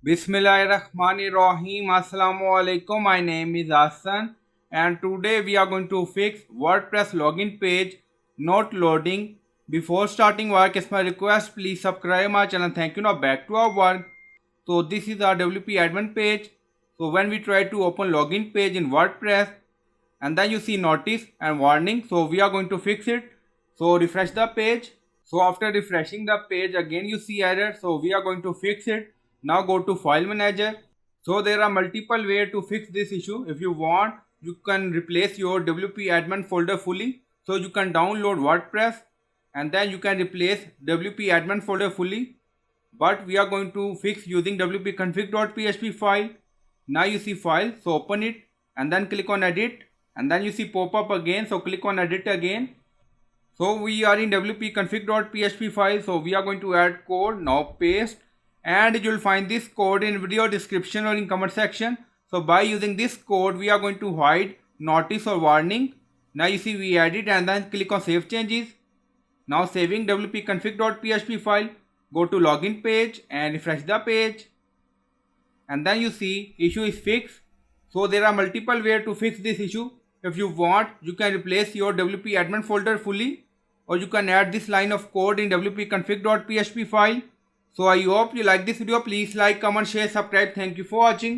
Bismillahirrahmanirrahim. Assalamu alaikum. My name is Hassan and today we are going to fix WordPress login page not loading. Before starting work, it's my request, please subscribe my channel. Thank you. Now back to our work. So this is our WP admin page. So when we try to open login page in WordPress and then you see notice and warning, so we are going to fix it. So refresh the page. So after refreshing the page again you see error, so we are going to fix it. Now go to file manager. So there are multiple ways to fix this issue. If you want, you can replace your WP admin folder fully. So you can download WordPress and then you can replace WP admin folder fully. But we are going to fix using wp-config.php file. Now you see file, so open it and then click on edit and then you see pop up again, so click on edit again. So we are in wp-config.php file, so we are going to add code. Now paste and you'll find this code in video description or in comment section. So by using this code we are going to hide notice or warning. Now you see we add it and then click on save changes. Now saving wp-config.php file, go to login page and refresh the page and then you see issue is fixed. So there are multiple ways to fix this issue. If you want, you can replace your WP admin folder fully or you can add this line of code in wp-config.php file. So I hope you like this video. Please like, comment, share, subscribe. Thank you for watching.